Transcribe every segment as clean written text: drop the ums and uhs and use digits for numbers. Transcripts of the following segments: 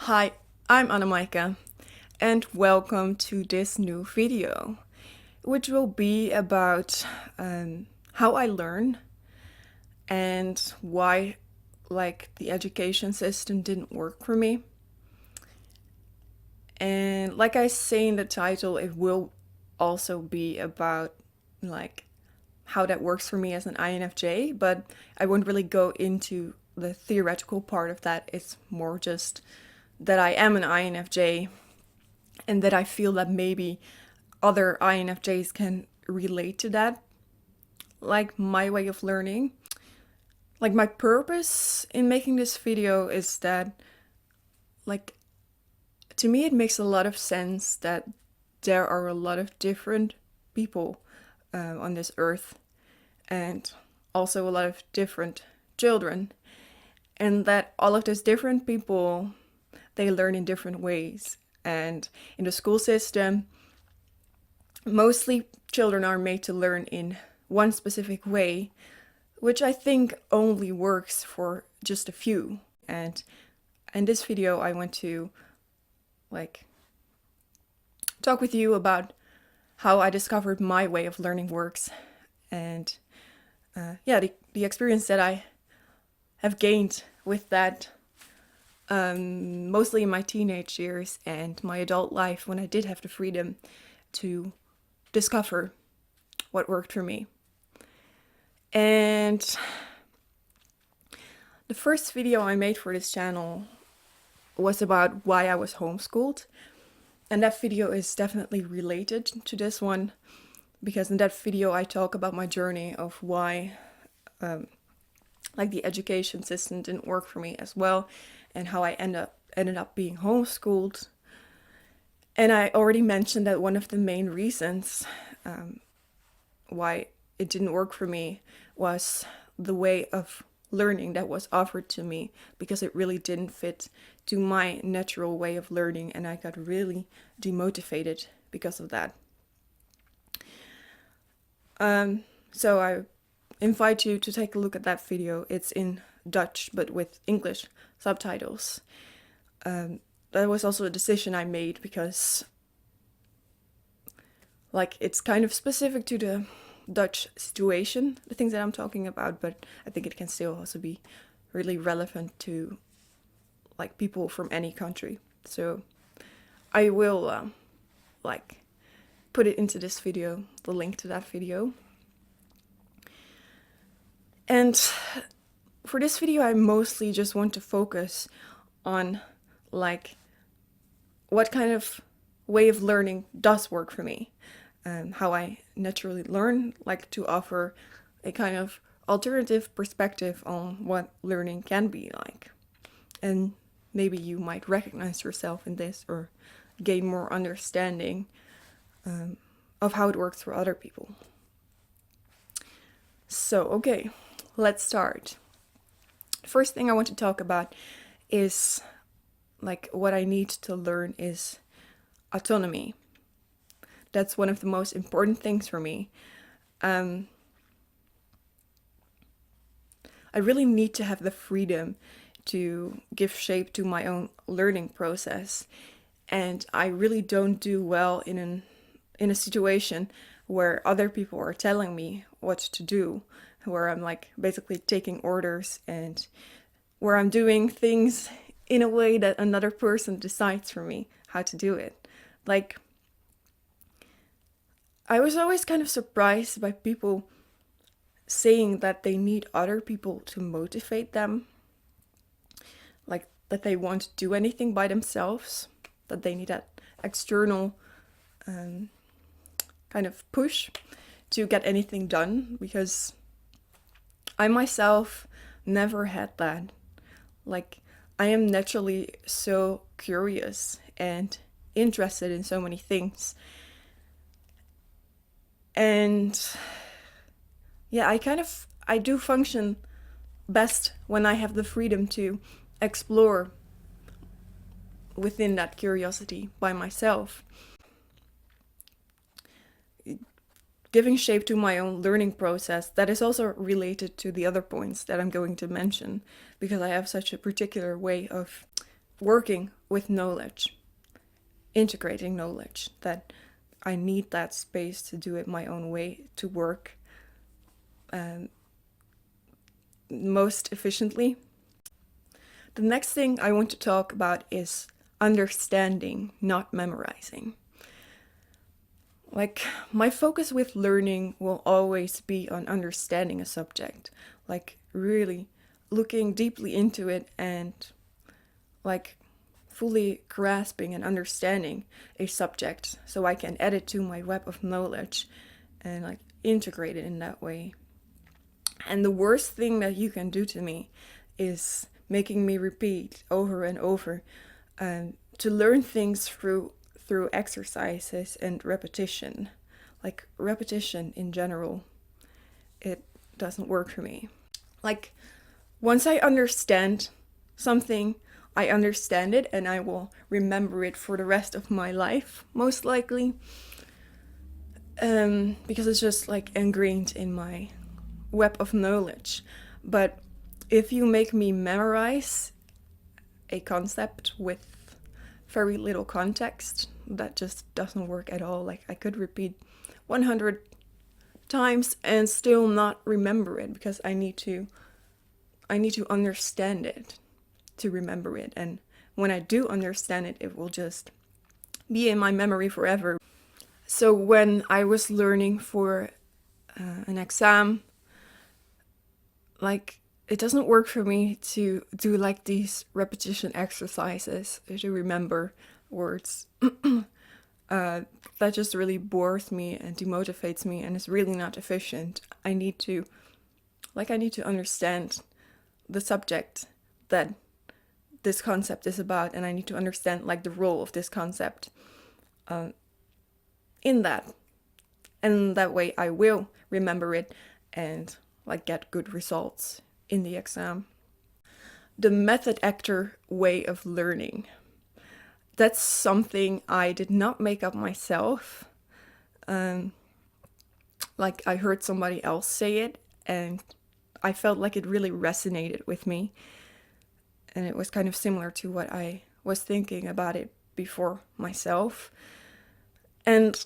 Hi, I'm Anna and welcome to this new video, which will be about how I learn and why the education system didn't work for me. And like I say in the title, it will also be about how that works for me as an INFJ, but I won't really go into the theoretical part of that. It's more just that I am an INFJ and that I feel that maybe other INFJs can relate to that, like my way of learning. Like my purpose in making this video is that, like, to me, it makes a lot of sense that there are a lot of different people on this earth, and also a lot of different children, and that all of those different people, they learn in different ways. And in the school system, mostly children are made to learn in one specific way, which I think only works for just a few. And in this video, I want to talk with you about how I discovered my way of learning works, and the experience that I have gained with that, mostly in my teenage years and my adult life when I did have the freedom to discover what worked for me. And the first video I made for this channel was about why I was homeschooled. And that video is definitely related to this one, because in that video I talk about my journey of why the education system didn't work for me as well, and how I ended up being homeschooled. And I already mentioned that one of the main reasons why it didn't work for me was the way of learning that was offered to me, because it really didn't fit to my natural way of learning, and I got really demotivated because of that. So I invite you to take a look at that video. It's in Dutch but with English subtitles. That was also a decision I made because it's kind of specific to the Dutch situation, the things that I'm talking about, but I think it can still also be really relevant to people from any country. So I will put it into this video, the link to that video. And for this video, I mostly just want to focus on what kind of way of learning does work for me, how I naturally learn, to offer a kind of alternative perspective on what learning can be like. And maybe you might recognize yourself in this or gain more understanding of how it works for other people. So, okay, let's start. First thing I want to talk about is what I need to learn is autonomy. That's one of the most important things for me. I really need to have the freedom to give shape to my own learning process, and I really don't do well in a situation where other people are telling me what to do, where I'm basically taking orders, and where I'm doing things in a way that another person decides for me how to do it. I was always kind of surprised by people saying that they need other people to motivate them, that they won't do anything by themselves, that they need that external kind of push to get anything done, because I myself never had that. I am naturally so curious and interested in so many things. And yeah, I do function best when I have the freedom to explore within that curiosity by myself. Giving shape to my own learning process, that is also related to the other points that I'm going to mention, because I have such a particular way of working with knowledge, integrating knowledge, that I need that space to do it my own way, to work most efficiently. The next thing I want to talk about is understanding, not memorizing. Like, my focus with learning will always be on understanding a subject, like really looking deeply into it and like fully grasping and understanding a subject so I can add it to my web of knowledge and like integrate it in that way. And the worst thing that you can do to me is making me repeat over and over to learn things through exercises and repetition. Like repetition in general, it doesn't work for me. Like once I understand something, I understand it and I will remember it for the rest of my life, most likely. Because it's just like ingrained in my web of knowledge. But if you make me memorize a concept with very little context, that just doesn't work at all. Like I could repeat 100 times and still not remember it because I need to understand it to remember it. And when I do understand it, it will just be in my memory forever. So when I was learning for an exam, like it doesn't work for me to do like these repetition exercises to remember words. That just really bores me and demotivates me and is really not efficient. I need to understand the subject that this concept is about, and I need to understand like the role of this concept in that. And that way I will remember it and like get good results in the exam. The method actor way of learning. That's something I did not make up myself. Like I heard somebody else say it and I felt like it really resonated with me. And it was kind of similar to what I was thinking about it before myself. And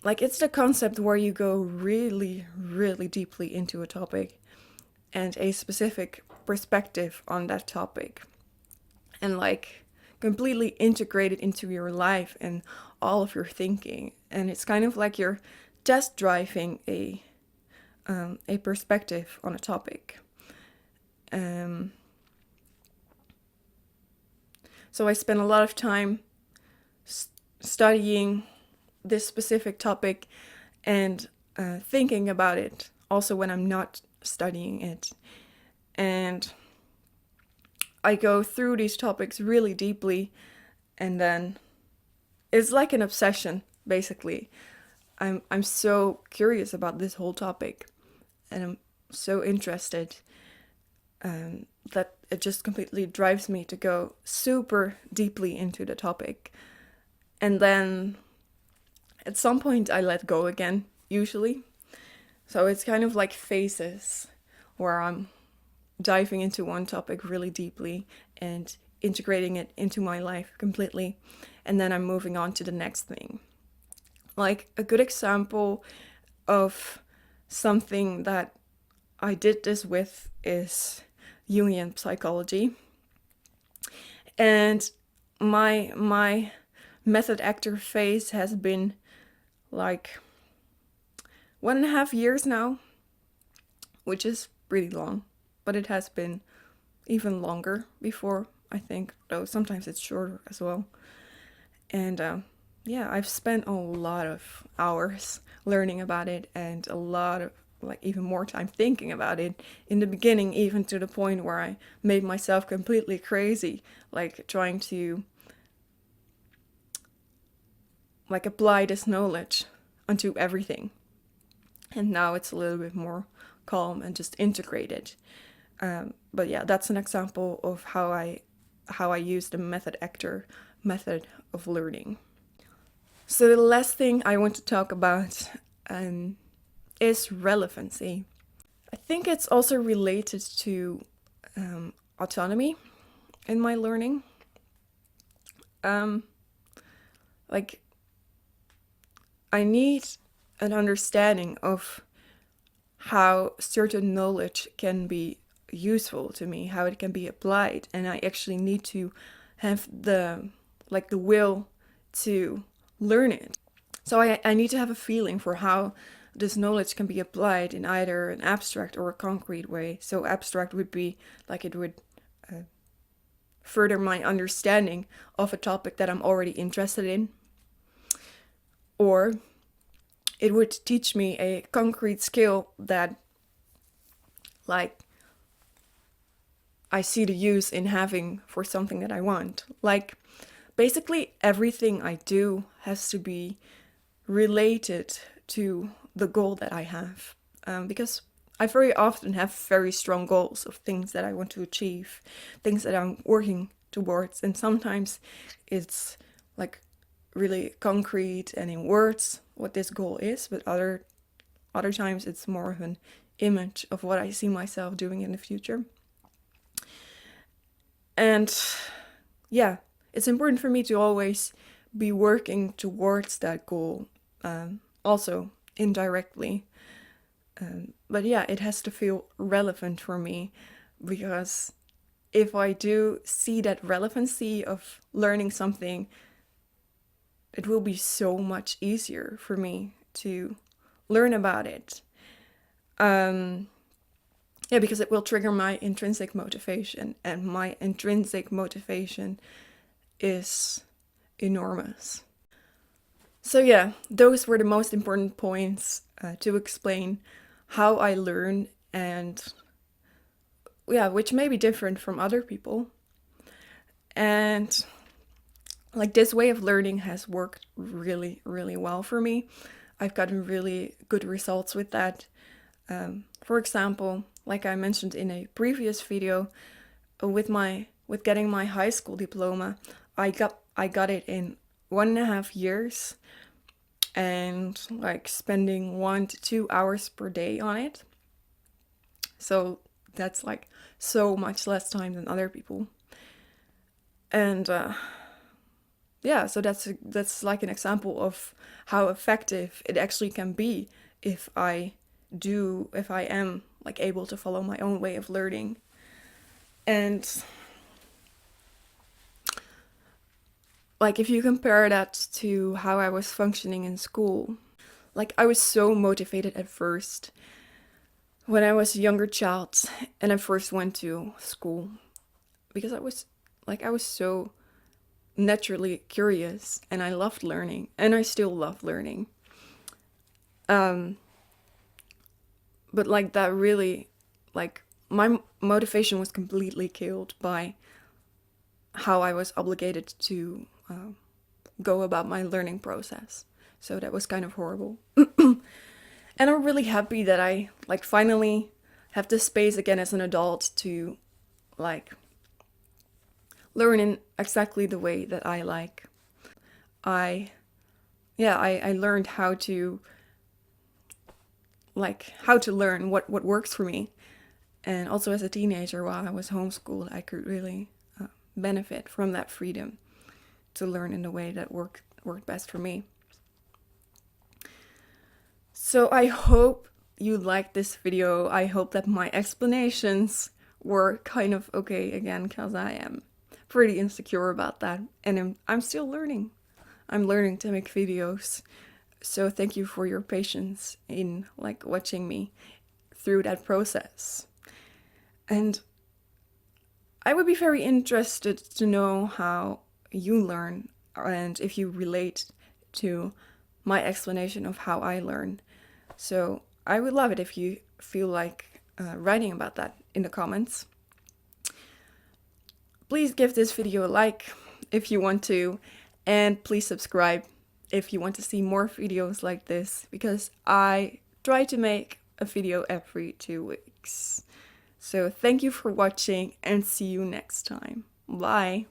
like it's the concept where you go really, really deeply into a topic and a specific perspective on that topic. And like completely integrate it into your life and all of your thinking. And it's kind of like you're test driving a perspective on a topic. So I spent a lot of time studying this specific topic and thinking about it also when I'm not studying it. And I go through these topics really deeply, and then it's like an obsession, basically. I'm so curious about this whole topic, and I'm so interested that it just completely drives me to go super deeply into the topic. And then at some point I let go again, usually. So it's kind of like phases where I'm diving into one topic really deeply and integrating it into my life completely. And then I'm moving on to the next thing. Like a good example of something that I did this with is Jungian psychology. And my method actor phase has been like 1.5 years now, which is pretty long, but it has been even longer before, I think, though sometimes it's shorter as well. And yeah, I've spent a lot of hours learning about it and a lot of like even more time thinking about it in the beginning, even to the point where I made myself completely crazy, like trying to like apply this knowledge onto everything. And now it's a little bit more calm and just integrated. But yeah, that's an example of how I use the method actor method of learning. So the last thing I want to talk about is relevancy. I think it's also related to autonomy in my learning. Um, like, I need an understanding of how certain knowledge can be useful to me, how it can be applied, and I actually need to have the will to learn it. So I need to have a feeling for how this knowledge can be applied in either an abstract or a concrete way. So abstract would be like it would further my understanding of a topic that I'm already interested in, or it would teach me a concrete skill that, like, I see the use in having for something that I want. Like, basically everything I do has to be related to the goal that I have. Because I very often have very strong goals of things that I want to achieve, things that I'm working towards, and sometimes it's like really concrete and in words what this goal is, but other times it's more of an image of what I see myself doing in the future. And yeah, it's important for me to always be working towards that goal, also indirectly. But yeah, it has to feel relevant for me, because if I do see that relevancy of learning something, it will be so much easier for me to learn about it. Yeah, because it will trigger my intrinsic motivation, and my intrinsic motivation is enormous. So yeah, those were the most important points to explain how I learn, and yeah, which may be different from other people. And like, this way of learning has worked really, really well for me. I've gotten really good results with that. For example, like I mentioned in a previous video, with getting my high school diploma, I got it in 1.5 years, and like spending 1 to 2 hours per day on it. So that's like so much less time than other people. And yeah, so that's like an example of how effective it actually can be if I am like able to follow my own way of learning. And like, if you compare that to how I was functioning in school, like, I was so motivated at first when I was a younger child and I first went to school, because I was so naturally curious, and I loved learning, and I still love learning. But like, that really, like, my motivation was completely killed by how I was obligated to go about my learning process. So that was kind of horrible. And I'm really happy that I like finally have the space again as an adult to like learn in exactly the way that I like. I learned how to learn what works for me. And also as a teenager, while I was homeschooled, I could really benefit from that freedom to learn in the way that worked best for me. So I hope you liked this video. I hope that my explanations were kind of okay again, because I am pretty insecure about that, and I'm still learning. I'm learning to make videos. So thank you for your patience in like watching me through that process. And I would be very interested to know how you learn, and if you relate to my explanation of how I learn. So I would love it if you feel like writing about that in the comments. Please give this video a like if you want to, and please subscribe if you want to see more videos like this, because I try to make a video every 2 weeks. So thank you for watching, and see you next time. Bye!